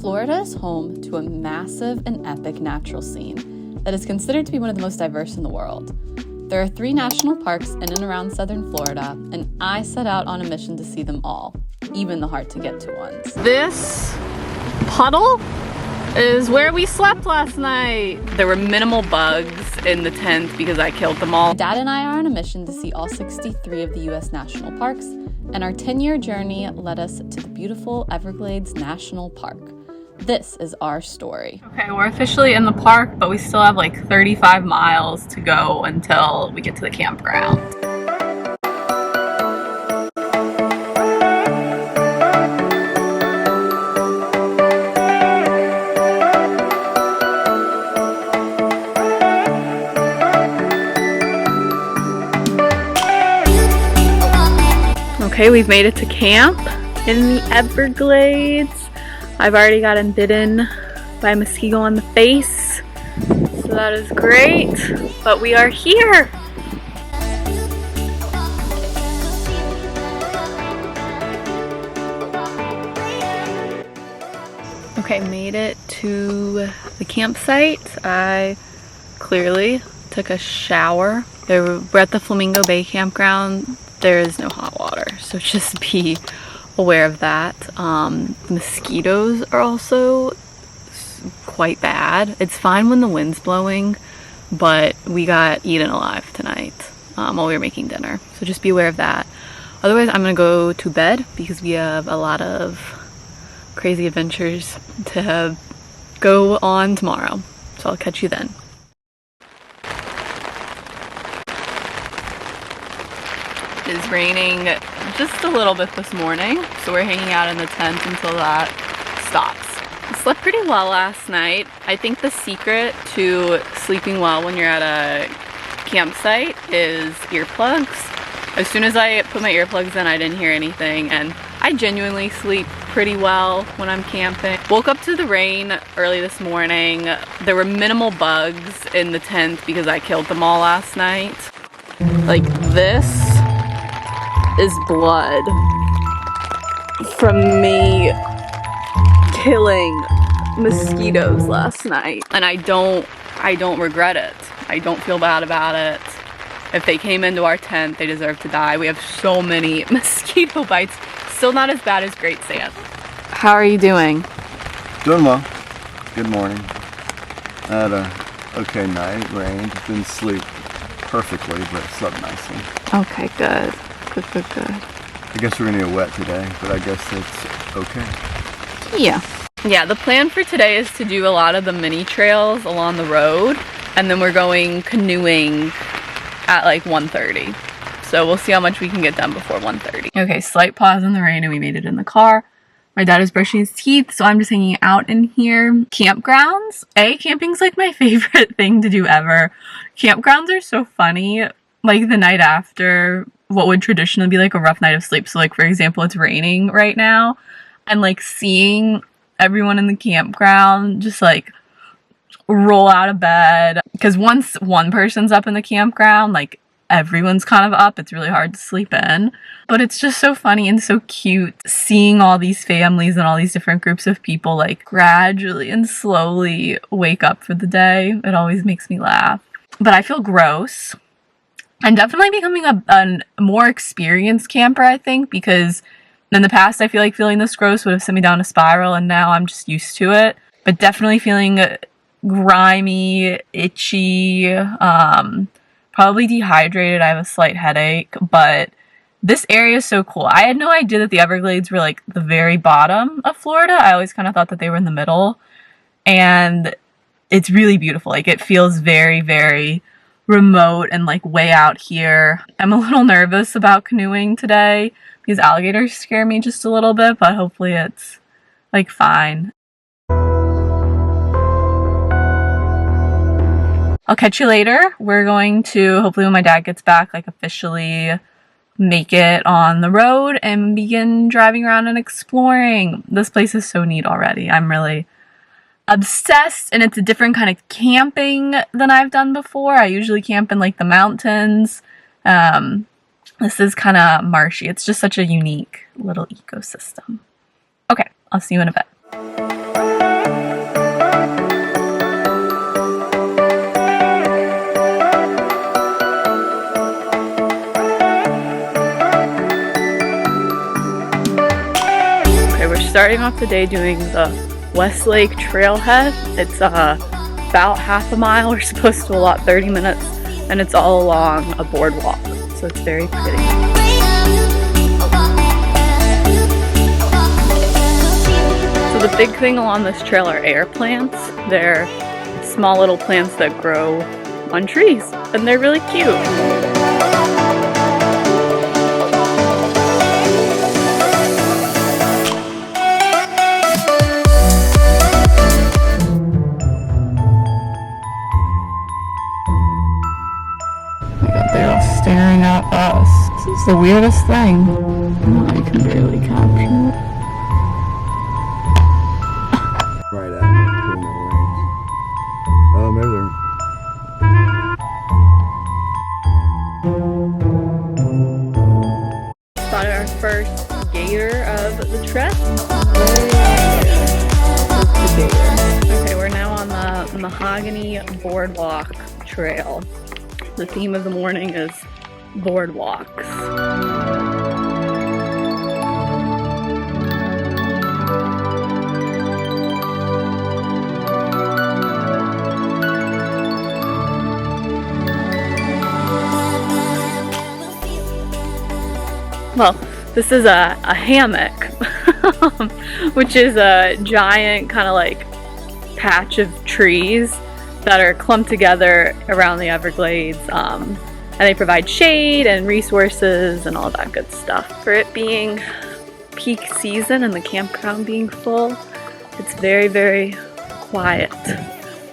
Florida is home to a massive and epic natural scene that is considered to be one of the most diverse in the world. There are 3 national parks in and around southern Florida, and I set out on a mission to see them all, even the hard-to-get-to ones. This puddle is where we slept last night. There were minimal bugs in the tent because I killed them all. Dad and I are on a mission to see all 63 of the U.S. national parks, and our 10-year journey led us to the beautiful Everglades National Park. This is our story. Okay, we're officially in the park, but we still have like 35 miles to go until we get to the campground. Okay, we've made it to camp in the Everglades. I've already gotten bitten by a mosquito on the face, so that is great, but we are here. Okay, made it to the campsite. I clearly took a shower. We're at the Flamingo Bay campground. There is no hot water, so just be aware of that. Mosquitoes are also quite bad. It's fine when the wind's blowing, but we got eaten alive tonight while we were making dinner, so just be aware of that. Otherwise, I'm gonna go to bed because we have a lot of crazy adventures to go on tomorrow, so I'll catch you then. It is raining just a little bit this morning, so we're hanging out in the tent until that stops. I slept pretty well last night. I think the secret to sleeping well when you're at a campsite is earplugs. As soon as I put my earplugs in, I didn't hear anything, and I genuinely sleep pretty well when I'm camping. Woke up to the rain early this morning. There were minimal bugs in the tent because I killed them all last night. Like this is blood from me killing mosquitoes last night, and I don't regret it. I don't feel bad about it. If they came into our tent, they deserve to die. We have so many mosquito bites. Still not as bad as Great Sand. How are you doing? Doing well. Good morning. I had a okay night. Rained. Didn't sleep perfectly, but slept nicely. Okay, good. Good. I guess we're gonna get wet today, but I guess it's okay. Yeah, the plan for today is to do a lot of the mini trails along the road, and then we're going canoeing at like 1:30. So we'll see how much we can get done before 1:30. Okay, slight pause in the rain and we made it in the car. My dad is brushing his teeth, so I'm just hanging out in here. Campgrounds. Camping's like my favorite thing to do ever. Campgrounds are so funny. Like the night after what would traditionally be like a rough night of sleep. So like, for example, it's raining right now, and like seeing everyone in the campground just like roll out of bed, because once one person's up in the campground, like everyone's kind of up. It's really hard to sleep in, but it's just so funny and so cute seeing all these families and all these different groups of people like gradually and slowly wake up for the day. It always makes me laugh. But I feel gross. I'm definitely becoming a more experienced camper, I think, because in the past I feel like feeling this gross would have sent me down a spiral, and now I'm just used to it. But definitely feeling grimy, itchy, probably dehydrated. I have a slight headache, but this area is so cool. I had no idea that the Everglades were like the very bottom of Florida. I always kind of thought that they were in the middle, and it's really beautiful. Like, it feels very, very remote and like way out here. I'm a little nervous about canoeing today because alligators scare me just a little bit, but hopefully it's like fine. I'll catch you later. We're going to, hopefully when my dad gets back, like officially make it on the road and begin driving around and exploring. This place is so neat already. I'm really obsessed, and it's a different kind of camping than I've done before. I usually camp in like the mountains. This is kind of marshy. It's just such a unique little ecosystem. Okay, I'll see you in a bit. starting off the day doing the Westlake Trailhead. It's about half a mile. We're supposed to allot 30 minutes, and it's all along a boardwalk, so it's very pretty. So the big thing along this trail are air plants. They're small little plants that grow on trees, and they're really cute. They're all staring at us. This is the weirdest thing. I can barely capture it. Right at me, between their wings. Oh, maybe they're... Spotted our first gator of the trip. Okay, we're now on the Mahogany Boardwalk Trail. The theme of the morning is boardwalks. Well, this is a hammock, which is a giant kind of like patch of trees that are clumped together around the Everglades, and they provide shade and resources and all that good stuff. For it being peak season and the campground being full, it's very, very quiet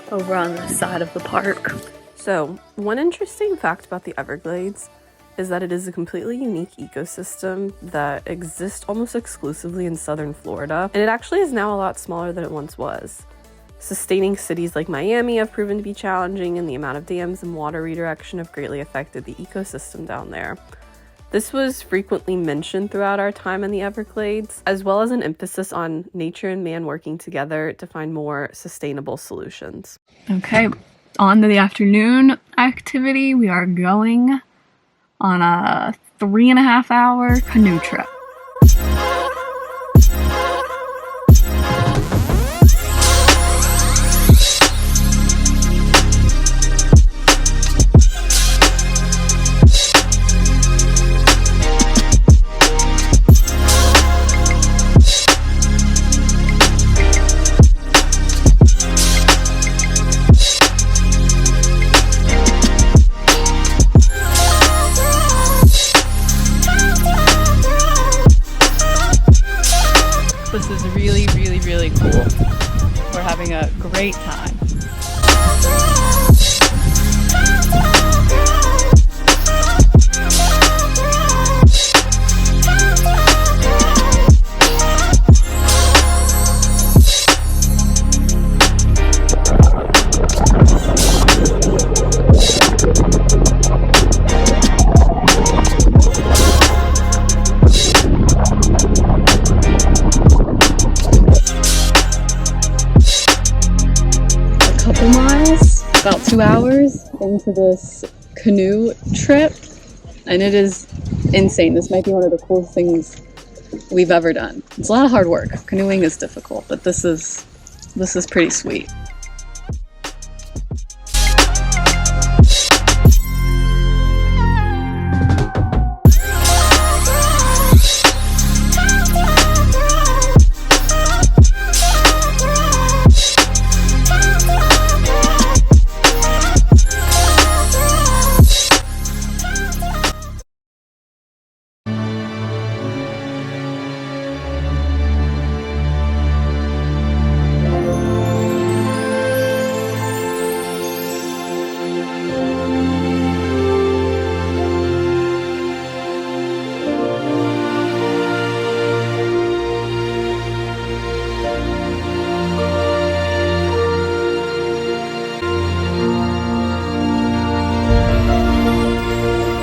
over on this side of the park. So, one interesting fact about the Everglades is that it is a completely unique ecosystem that exists almost exclusively in southern Florida, and it actually is now a lot smaller than it once was. Sustaining cities like Miami have proven to be challenging, and the amount of dams and water redirection have greatly affected the ecosystem down there. This was frequently mentioned throughout our time in the Everglades, as well as an emphasis on nature and man working together to find more sustainable solutions. Okay, on to the afternoon activity. We are going on a 3.5-hour canoe trip. This is really, really, really cool. We're having a great time. About 2 hours into this canoe trip, and it is insane. This might be one of the coolest things we've ever done. It's a lot of hard work. Canoeing is difficult, but this is pretty sweet.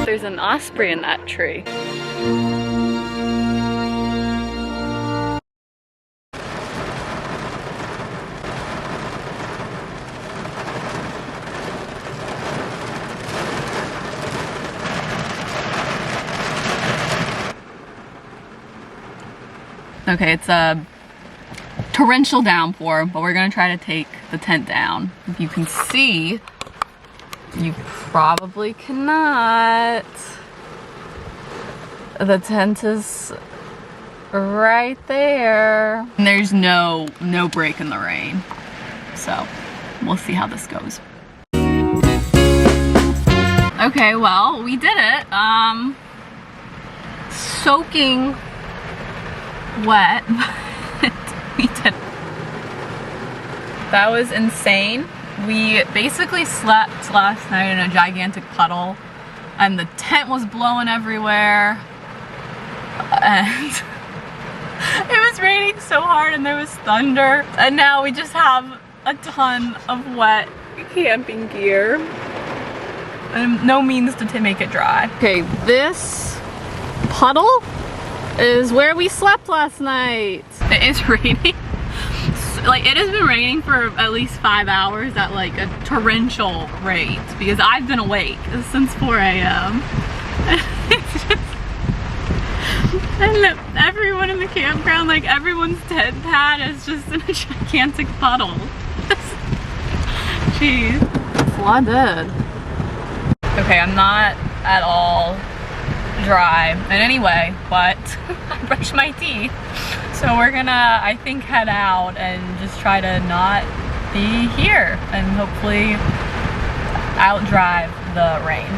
There's an osprey in that tree. Okay, it's a torrential downpour, but we're gonna try to take the tent down. If you can see, you probably cannot. The tent is right there. And there's no break in the rain. So we'll see how this goes. Okay, well, we did it. Soaking wet, but we did it. That was insane. We basically slept last night in a gigantic puddle, and the tent was blowing everywhere, and it was raining so hard, and there was thunder, and now we just have a ton of wet camping gear and no means to make it dry. Okay, this puddle is where we slept last night. It is raining. Like, it has been raining for at least 5 hours at like a torrential rate because I've been awake since 4 a.m. And everyone in the campground, like everyone's tent pad is just in a gigantic puddle. Jeez. Flooded. Okay, I'm not at all dry in any way, but I brushed my teeth. So we're gonna, I think, head out and just try to not be here and hopefully outdrive the rain.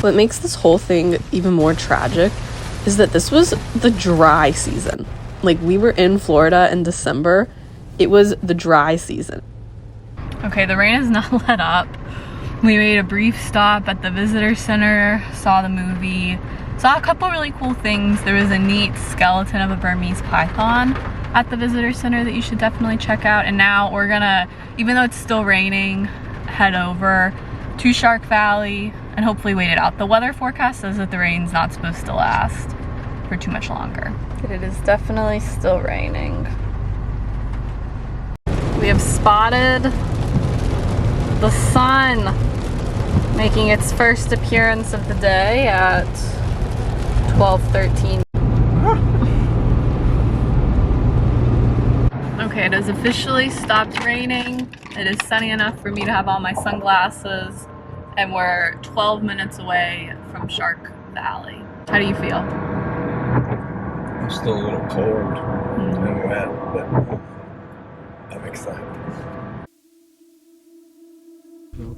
What makes this whole thing even more tragic is that this was the dry season. Like, we were in Florida in December. It was the dry season. Okay, the rain has not let up. We made a brief stop at the visitor center, saw the movie, saw a couple really cool things. There was a neat skeleton of a Burmese python at the visitor center that you should definitely check out. And now we're gonna, even though it's still raining, head over to Shark Valley and hopefully wait it out. The weather forecast says that the rain's not supposed to last for too much longer. But it is definitely still raining. We have spotted the sun making its first appearance of the day at 12:13. Okay, it has officially stopped raining. It is sunny enough for me to have on my sunglasses, and we're 12 minutes away from Shark Valley. How do you feel? I'm still a little cold and wet, but I'm excited.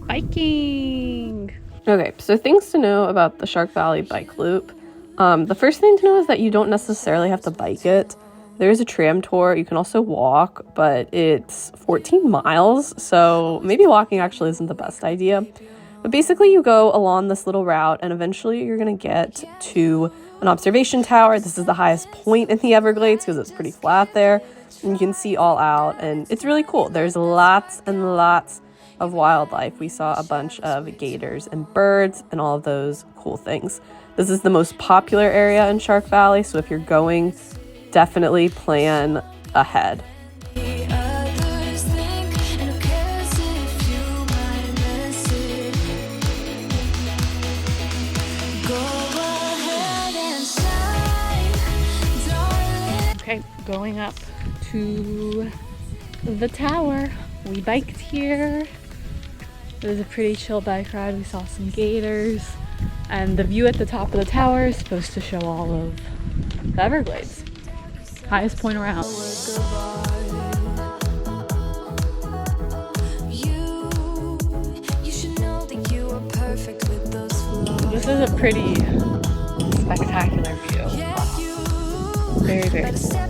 Biking! Okay, so things to know about the Shark Valley bike loop. The first thing to know is that you don't necessarily have to bike it. There is a tram tour. You can also walk, but it's 14 miles, so maybe walking actually isn't the best idea. But basically you go along this little route and eventually you're going to get to an observation tower. This is the highest point in the Everglades because it's pretty flat there. And you can see all out and it's really cool. There's lots and lots of wildlife. We saw a bunch of gators and birds and all of those cool things. This is the most popular area in Shark Valley, so if you're going, definitely plan ahead. Okay, going up to the tower. We biked here. It was a pretty chill bike ride. We saw some gators, and the view at the top of the tower is supposed to show all of the Everglades. Highest point around. This is a pretty spectacular view. Wow. Very, very cool.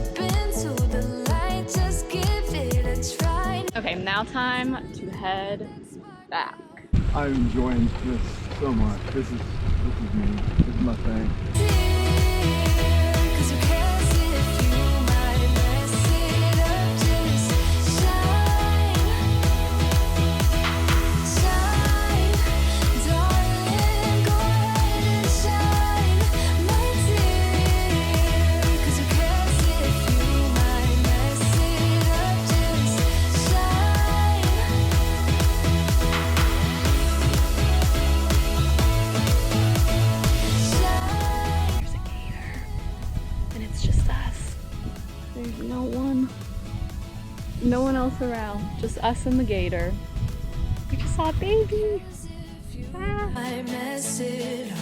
Okay, now time to head back. I'm enjoying this so much. This is me. This is my thing. No one else around, just us and the gator. We just saw a baby. I mess it up.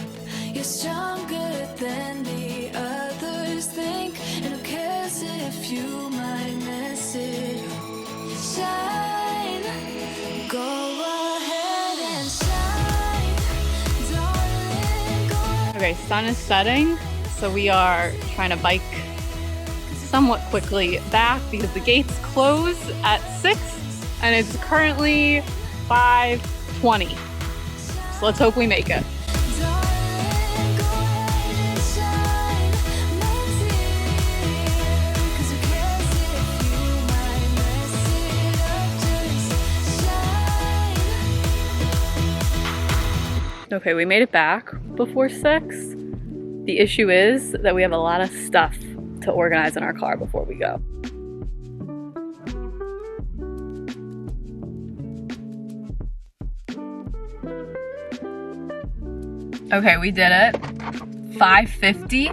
You're stronger than the others think, and who cares if you might mess it up? Shine, go ahead and shine, darling, go. Okay, sun is setting, so we are trying to bike somewhat quickly back because the gates close at 6 and it's currently 5:20. So let's hope we make it. Darling, go ahead and shine, Manatees. 'Cause who cares if you might mess it up? Just shine. Okay, we made it back before 6. The issue is that we have a lot of stuff to organize in our car before we go. Okay, we did it. 5:50.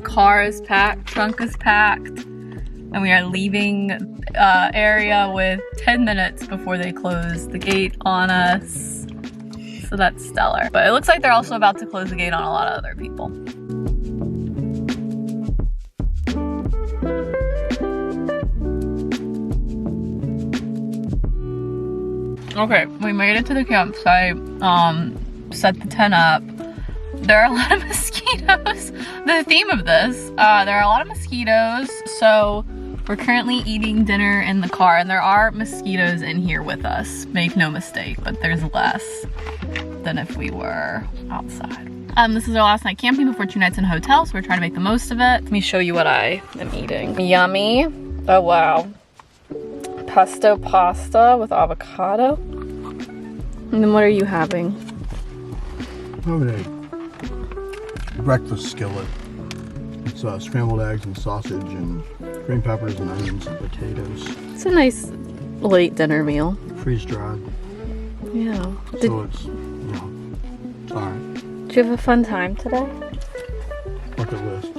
Car is packed, trunk is packed, and we are leaving area with 10 minutes before they close the gate on us. So that's stellar. But it looks like they're also about to close the gate on a lot of other people. Okay, we made it to the campsite, set the tent up. There are a lot of mosquitoes. The theme of this, there are a lot of mosquitoes, so we're currently eating dinner in the car, and there are mosquitoes in here with us, make no mistake, but there's less than if we were outside. This is our last night camping before 2 nights in a hotel, so we're trying to make the most of it. Let me show you what I am eating. Yummy. Oh wow. Pesto pasta with avocado. And then what are you having? I'm having a breakfast skillet. It's scrambled eggs and sausage and green peppers and onions and potatoes. It's a nice late dinner meal. Freeze dried. Yeah. So it's, you know, it's alright. Did you have a fun time today? Bucket list.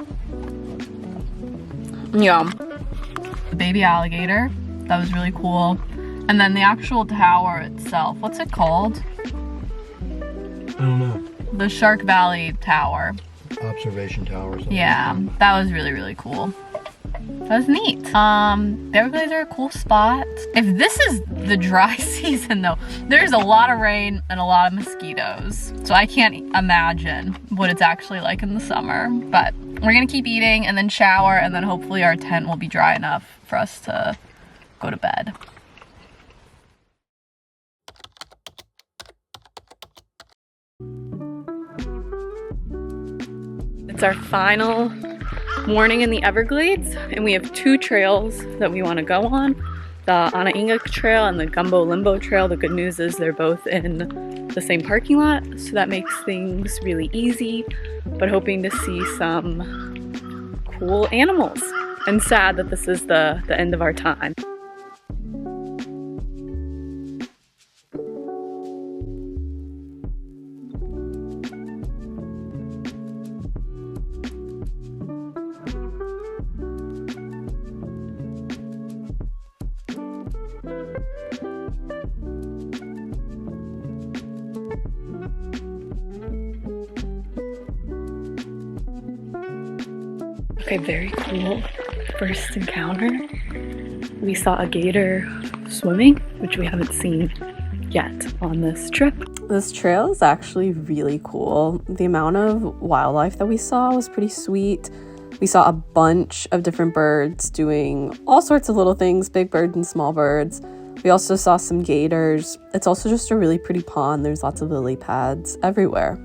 Yeah. The baby alligator. That was really cool. And then the actual tower itself. What's it called? I don't know. The Shark Valley Tower. Observation tower or something. Yeah, that was really, really cool. That was neat. The Everglades are a cool spot. If this is the dry season though, there's a lot of rain and a lot of mosquitoes. So I can't imagine what it's actually like in the summer. But we're gonna keep eating and then shower, and then hopefully our tent will be dry enough for us to go to bed. It's our final morning in the Everglades, and we have 2 trails that we want to go on. The Anainga Trail and the Gumbo Limbo Trail. The good news is they're both in the same parking lot, so that makes things really easy, but hoping to see some cool animals. And sad that this is the end of our time. Okay, very cool first encounter. We saw a gator swimming, which we haven't seen yet on this trip. This trail is actually really cool. The amount of wildlife that we saw was pretty sweet. We saw a bunch of different birds doing all sorts of little things, big birds and small birds. We also saw some gators. It's also just a really pretty pond. There's lots of lily pads everywhere.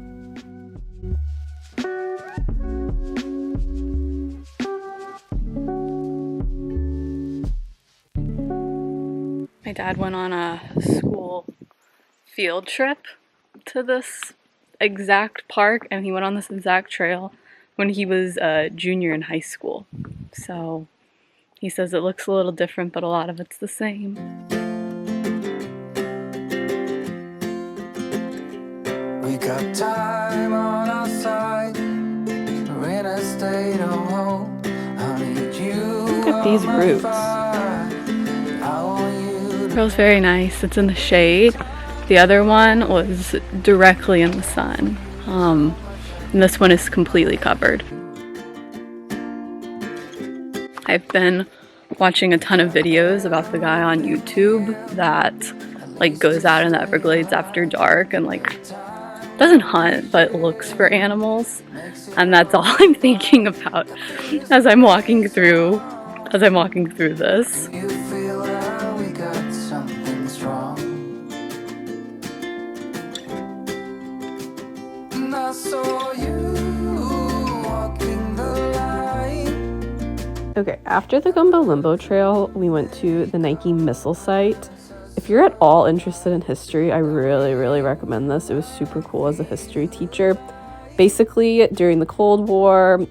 My dad went on a school field trip to this exact park, and he went on this exact trail when he was a junior in high school. So he says it looks a little different, but a lot of it's the same. We got time on our side. We're in a state of home. I need you. Look at these roots. Feels very nice. It's in the shade. The other one was directly in the sun. And this one is completely covered. I've been watching a ton of videos about the guy on YouTube that like goes out in the Everglades after dark and like doesn't hunt but looks for animals, and that's all I'm thinking about as I'm walking through this. You feel like we got something strong. And I saw you walking the line. Okay, after the Gumbo Limbo Trail, we went to the Nike missile site. If you're at all interested in history, I really recommend this. It was super cool as a history teacher. Basically, during the Cold War,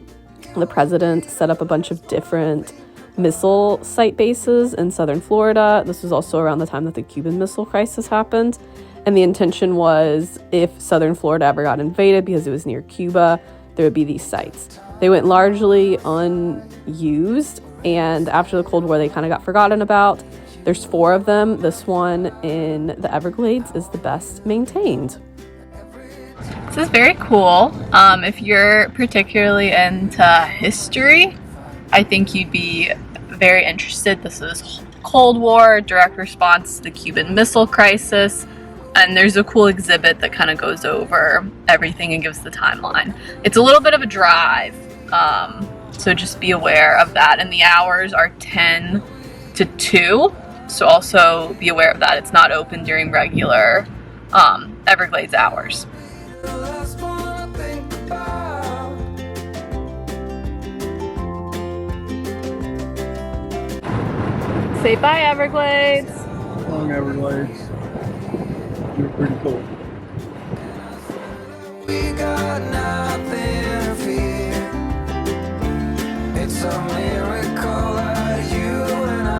the president set up a bunch of different missile site bases in southern Florida. This was also around the time that the Cuban Missile Crisis happened. And the intention was if southern Florida ever got invaded, because it was near Cuba, there would be these sites. They went largely unused, and after the Cold War, they kind of got forgotten about. There's 4 of them. This one in the Everglades is the best maintained. This is very cool. If you're particularly into history, I think you'd be very interested. This is Cold War, direct response to the Cuban Missile Crisis, and there's a cool exhibit that kind of goes over everything and gives the timeline. It's a little bit of a drive, so just be aware of that. And the hours are 10 to 2, so also be aware of that. It's not open during regular Everglades hours. The last one I think about. Say bye, Everglades. Long Everglades. You're pretty cool. We got nothing to fear. It's a miracle.